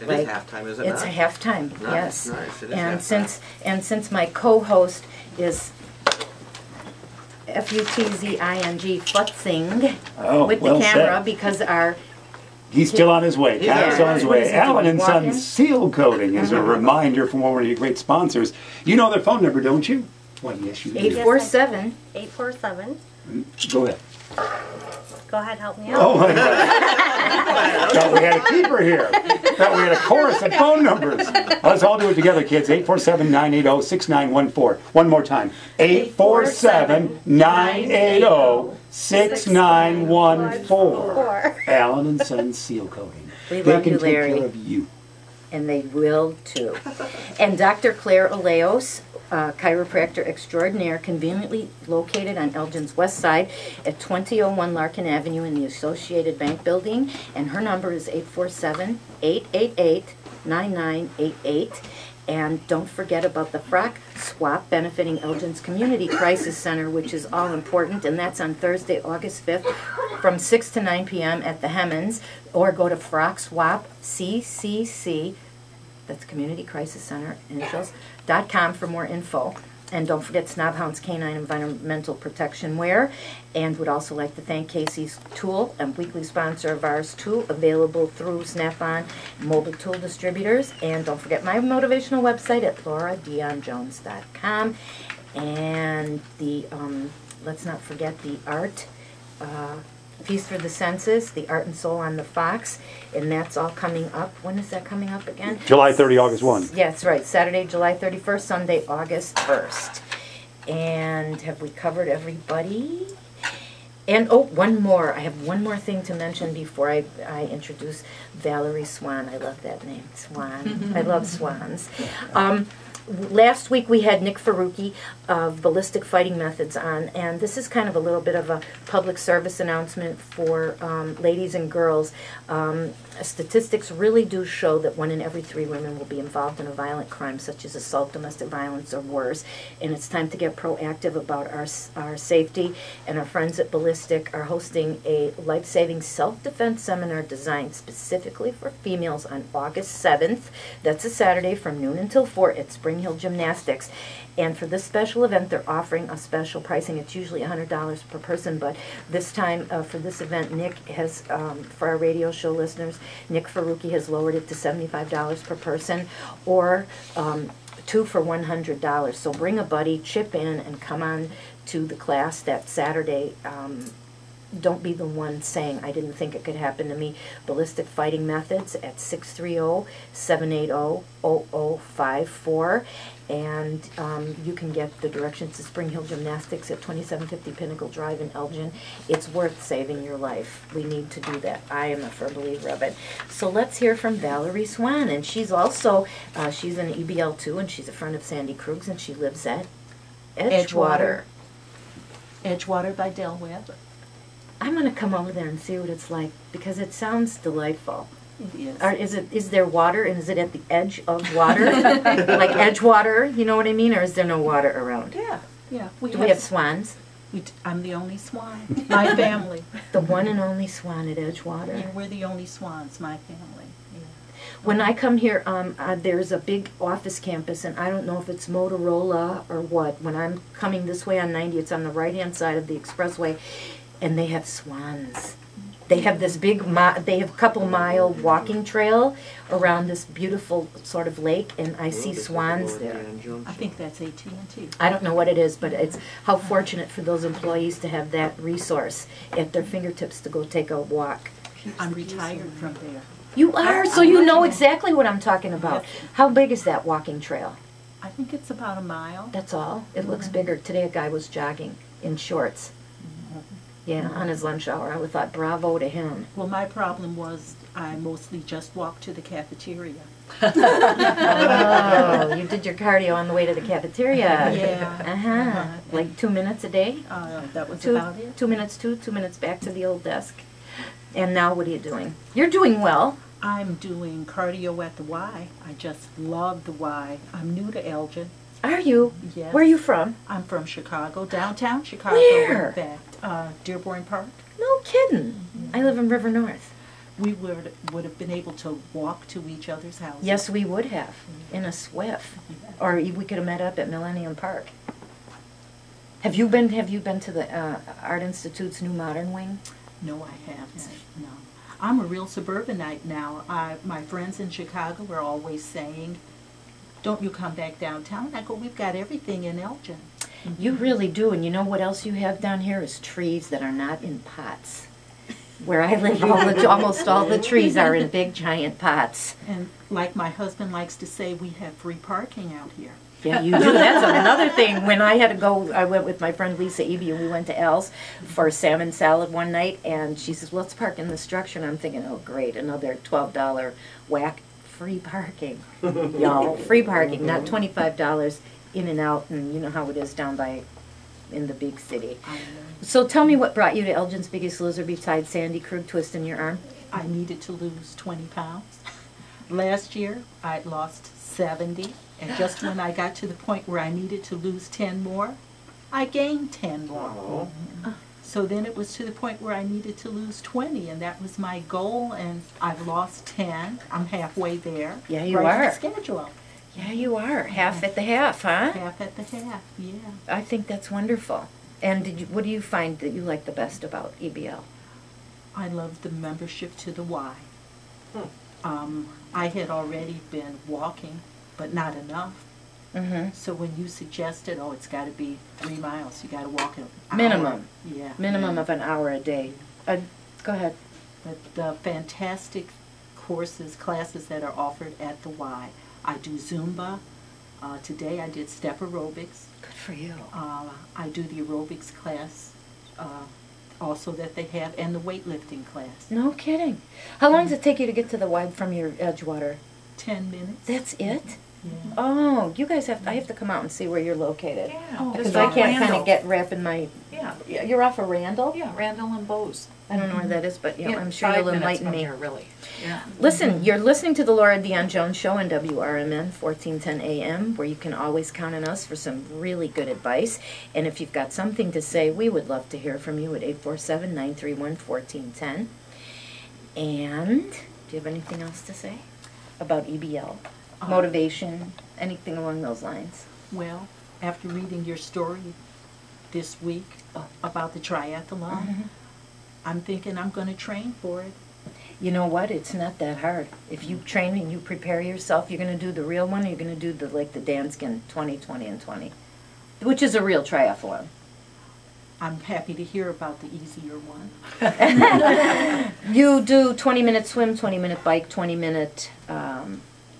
It is halftime, is it not? It's a halftime, Nice, yes. nice. It is And halftime. since my co-host is Futzing, futzing with the camera because our he's still on his way. Yeah. Cap's on his way. What is he Allen doing, and walking? Sons Seal Coating is a reminder from one of your great sponsors. You know their phone number, don't you? Well, yes, you do. 847. 847. Go ahead. Go ahead, help me out. Oh, my God. Thought we had a keeper here. Thought we had a chorus of phone numbers. Let's all do it together, kids. 847-980-6914. One more time. 847-980-6914. Allen and Sons Seal Coating. We They love can you, take Larry. care of you. And they will too. And Dr. Claire Aleos, chiropractor extraordinaire, conveniently located on Elgin's west side at 2001 Larkin Avenue in the Associated Bank Building. And her number is 847-888-9988. And don't forget about the frock swap benefiting Elgin's Community Crisis Center, which is all important. And that's on Thursday, August 5th from 6 to 9 p.m. at the Hemmons. Or go to Frock Swap CCC, that's Community Crisis Center initials.com for more info. And don't forget Snobhound's Canine Environmental Protection Wear. And would also like to thank Casey's Tool, a weekly sponsor of ours too, available through Snap-on Mobile Tool Distributors. And don't forget my motivational website at LauraDion-Jones.com. And the let's not forget the art Feast for the Senses, the Art and Soul on the Fox, and that's all coming up. When is that coming up again? July 30, August 1. Yeah, that's right. Saturday, July 31st, Sunday, August 1st. And have we covered everybody? And, oh, one more. I have one more thing to mention before I introduce Valerie Swan. I love that name, Swan. I love swans. Last week we had Nick Faruqi of Ballistic Fighting Methods on, and this is kind of a little bit of a public service announcement for ladies and girls. Statistics really do show that 1 in every 3 women will be involved in a violent crime such as assault, domestic violence, or worse, and it's time to get proactive about our safety. And our friends at Ballistic are hosting a life-saving self-defense seminar designed specifically for females on August 7th. That's a Saturday from noon until 4 at Spring Hill Gymnastics. And for this special event, they're offering a special pricing. It's usually $100 per person, but this time for this event, Nick has, for our radio show listeners, Nick Faruqi has lowered it to $75 per person, or 2 for $100. So bring a buddy, chip in, and come on to the class that Saturday. Don't be the one saying, I didn't think it could happen to me. Ballistic Fighting Methods at 630-780-0054. And you can get the directions to Spring Hill Gymnastics at 2750 Pinnacle Drive in Elgin. It's worth saving your life. We need to do that. I am a firm believer of it. So let's hear from Valerie Swan. And she's also, she's an EBL too, and she's a friend of Sandy Krug's, and she lives at Edgewater. Edgewater by Del Webb. I'm going to come over there and see what it's like, because it sounds delightful. It is. Is there water, and is it at the edge of water? Like Edgewater, you know what I mean? Or is there no water around? Yeah, yeah. Do we have swans? I'm the only swan. My family. The one and only swan at Edgewater. Yeah, we're the only swans, my family. Yeah. When I come here, there's a big office campus, and I don't know if it's Motorola or what. When I'm coming this way on 90, it's on the right-hand side of the expressway, and they have swans. They have this big, they have a couple-mile walking trail around this beautiful sort of lake, and I see swans there. I think that's AT&T. I don't know what it is, but it's how fortunate for those employees to have that resource at their fingertips to go take a walk. I'm retired from there. You are, so you know exactly what I'm talking about. How big is that walking trail? I think it's about a mile. That's all? It looks bigger. Today a guy was jogging in shorts. Yeah, on his lunch hour. I would thought, bravo to him. Well, my problem was I mostly just walked to the cafeteria. Oh, you did your cardio on the way to the cafeteria. Yeah. Like 2 minutes a day? That was about it. 2 minutes 2 minutes back to the old desk. And now what are you doing? You're doing well. I'm doing cardio at the Y. I just love the Y. I'm new to Elgin. Are you? Yes. Where are you from? I'm from Chicago, downtown Chicago. Where? In fact, Dearborn Park. No kidding. I live in River North. we would have been able to walk to each other's houses. Yes, we would have, in a swift. Or we could have met up at Millennium Park. Have you been to the Art Institute's New Modern Wing? No, I haven't. No. I'm a real suburbanite now. My friends in Chicago were always saying, don't you come back downtown? I go, we've got everything in Elgin. You really do, and you know what else you have down here is trees that are not in pots. Where I live, almost all the trees are in big giant pots. And like my husband likes to say, we have free parking out here. Yeah, you do. That's another thing. When I had to go, I went with my friend Lisa Eby, and we went to Al's for salmon salad one night, and she says, well, let's park in the structure. And I'm thinking, oh, great, another $12 whack. Free parking. Y'all, free parking, not $25 in and out, and you know how it is down by in the big city. So tell me what brought you to Elgin's Biggest Loser besides Sandy Krug twisting your arm? I needed to lose 20 pounds. Last year, I'd lost 70, and just when I got to the point where I needed to lose 10 more, I gained 10 more. So then it was to the point where I needed to lose 20, and that was my goal, and I've lost 10. I'm halfway there. Yeah, you right are. to the schedule. Yeah, you are. Half at the half, huh? Half at the half, yeah. I think that's wonderful. And what do you find that you like the best about EBL? I love the membership to the Y. I had already been walking, but not enough. Mm-hmm. So when you suggested, oh, it's got to be 3 miles, you got to walk an hour. Minimum. Yeah. Minimum of an hour a day. Go ahead. But the fantastic classes that are offered at the Y. I do Zumba. Today I did step aerobics. Good for you. I do the aerobics class also that they have, and the weightlifting class. No kidding. How long does it take you to get to the Y from your Edgewater? 10 minutes. That's it? Yeah. Oh, you guys I have to come out and see where you're located. Yeah, Because just I off can't kind Randall. of get wrapping my... Yeah, You're off of Randall? yeah, Randall and Bose. I don't know where that is, but I'm sure 5 you'll minutes enlighten from me. here, really. Yeah. Listen, you're listening to the Laura Dion-Jones Show on WRMN 1410 AM, where you can always count on us for some really good advice. And if you've got something to say, we would love to hear from you at 847-931-1410. And do you have anything else to say about EBL? Motivation, anything along those lines? Well, after reading your story this week about the triathlon, I'm thinking I'm going to train for it. You know what? It's not that hard. If you train and you prepare yourself, you're going to do the real one, or you're going to do the Danskin 20, 20, and 20, which is a real triathlon. I'm happy to hear about the easier one. You do 20-minute swim, 20-minute bike, 20-minute,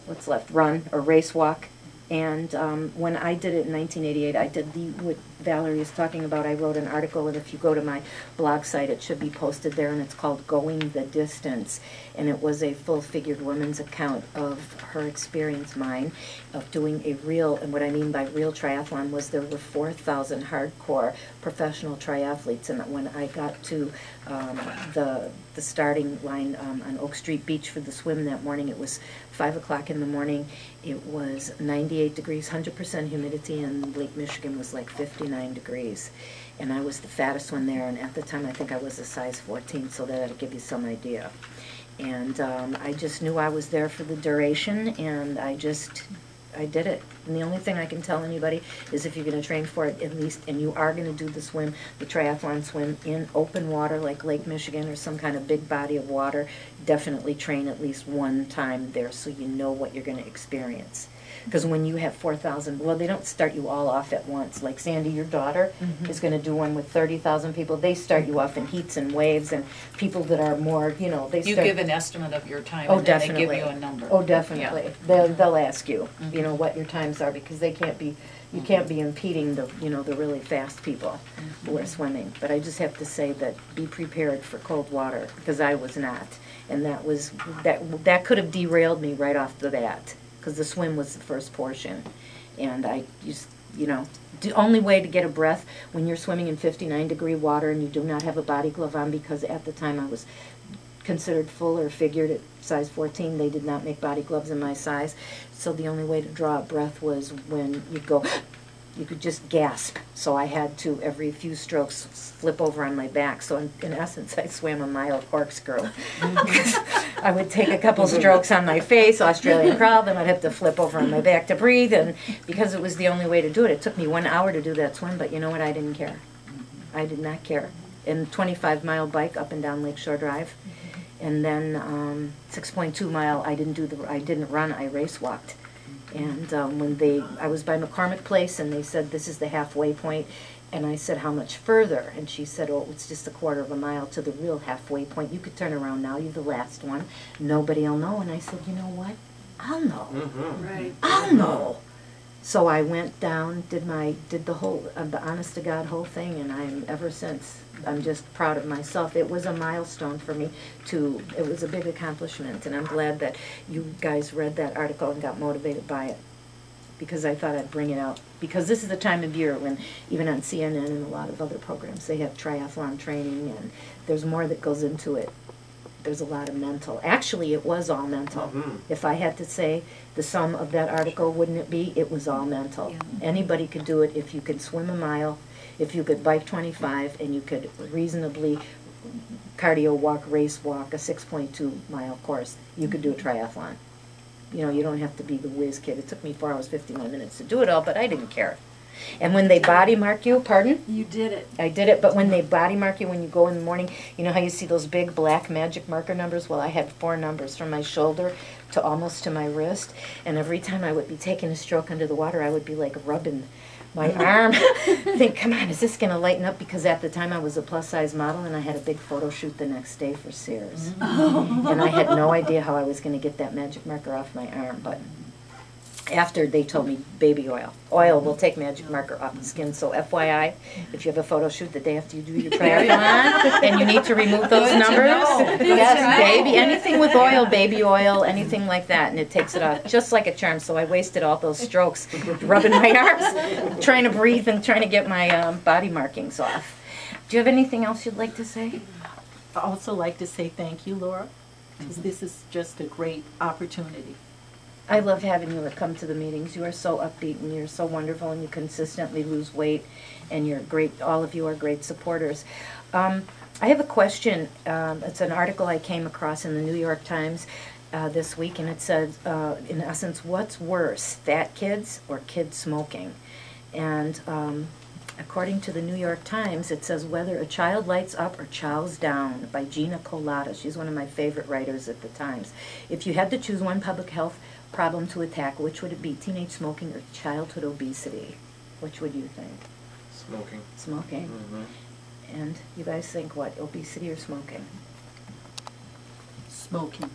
what's left, run or race walk. And when I did it in 1988, I did what Valerie is talking about. I wrote an article, and if you go to my blog site, it should be posted there, and it's called Going the Distance. And it was a full-figured woman's account of her experience, mine, of doing a real, and what I mean by real triathlon was there were 4,000 hardcore professional triathletes. And when I got to the starting line on Oak Street Beach for the swim that morning, it was 5 o'clock in the morning. It was 98 degrees, 100% humidity, and Lake Michigan was like 59 degrees. And I was the fattest one there, and at the time I think I was a size 14, so that'll give you some idea. And I just knew I was there for the duration, and I did it. And the only thing I can tell anybody is if you're going to train for it, at least, and you are going to do the swim, the triathlon swim in open water like Lake Michigan or some kind of big body of water, definitely train at least one time there so you know what you're going to experience. Because when you have 4,000, well, they don't start you all off at once. Like Sandy, your daughter, is going to do one with 30,000 people. They start you off in heats and waves, and people that are more, they You start... give an estimate of your time, Oh, and then definitely. they give you a number. Oh, definitely. Yeah. They'll ask you, what your times are, because they can't be, you can't be impeding the, the really fast people who are swimming. But I just have to say that be prepared for cold water, because I was not. And that could have derailed me right off the bat, because the swim was the first portion. And I just, the only way to get a breath when you're swimming in 59-degree water and you do not have a body glove on, because at the time I was considered full or figured at size 14. They did not make body gloves in my size. So the only way to draw a breath was when you'd go you could just gasp. So I had to, every few strokes, flip over on my back. So in essence, I swam a mile corkscrew. I would take a couple strokes on my face, Australian crawl, then I'd have to flip over on my back to breathe. And because it was the only way to do it, it took me 1 hour to do that swim. But you know what? I didn't care. I did not care. And 25-mile bike up and down Lakeshore Drive. And then 6.2 mile, I didn't run, I race walked. And I was by McCormick Place, and they said, this is the halfway point. And I said, how much further? And she said, oh, it's just a quarter of a mile to the real halfway point. You could turn around now, you're the last one. Nobody will know. And I said, you know what? I'll know. Right. I'll know. So I went down, did the whole, the honest to God whole thing, and ever since, I'm just proud of myself. It was a milestone for me it was a big accomplishment, and I'm glad that you guys read that article and got motivated by it, because I thought I'd bring it out. Because this is the time of year when, even on CNN and a lot of other programs, they have triathlon training, and there's more that goes into it. There's a lot of mental. Actually, it was all mental. If I had to say the sum of that article, wouldn't it be? It was all mental. Yeah. Anybody could do it if you could swim a mile, if you could bike 25, and you could reasonably cardio walk, race walk, a 6.2 mile course. You could do a triathlon. You know, you don't have to be the whiz kid. It took me 4 hours, 51 minutes to do it all, but I didn't care. And when they body mark you, pardon? You did it. I did it, but when they body mark you, when you go in the morning, you know how you see those big black magic marker numbers? Well, I had 4 numbers from my shoulder to almost to my wrist, and every time I would be taking a stroke under the water, I would be like rubbing my arm, think, come on, is this going to lighten up? Because at the time I was a plus-size model, and I had a big photo shoot the next day for Sears. And I had no idea how I was going to get that magic marker off my arm, but after they told me baby oil. Oil will take magic marker off the skin. So FYI, if you have a photo shoot the day after you do your triathlon and you need to remove those numbers, yes, baby, anything with oil, baby oil, anything like that, and it takes it off just like a charm. So I wasted all those strokes rubbing my arms, trying to breathe and trying to get my body markings off. Do you have anything else you'd like to say? I also like to say thank you, Laura, because this is just a great opportunity. I love having you come to the meetings. You are so upbeat and you're so wonderful, and you consistently lose weight, and you're great. All of you are great supporters. I have a question. It's an article I came across in the New York Times this week, and it says, in essence, what's worse, fat kids or kids smoking? And according to the New York Times, it says, whether a child lights up or chows down, by Gina Colada. She's one of my favorite writers at the Times. If you had to choose one public health problem to attack, which would it be? Teenage smoking or childhood obesity? Which would you think? Smoking. Smoking. And you guys think what? Obesity or smoking? Smoking.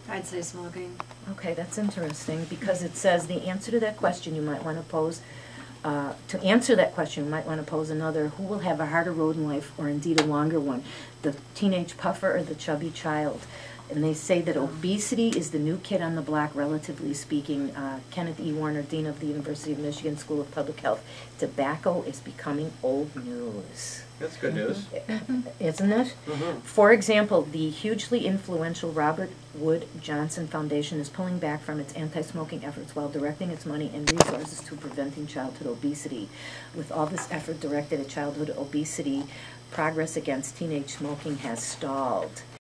I'd say smoking. Okay, that's interesting, because it says the answer to that question you might want to pose, to answer that question you might want to pose another: who will have a harder road in life, or indeed a longer one, the teenage puffer or the chubby child? And they say that obesity is the new kid on the block, relatively speaking. Kenneth E. Warner, Dean of the University of Michigan School of Public Health. Tobacco is becoming old news. That's good news. Isn't it? For example, the hugely influential Robert Wood Johnson Foundation is pulling back from its anti-smoking efforts while directing its money and resources to preventing childhood obesity. With all this effort directed at childhood obesity, progress against teenage smoking has stalled.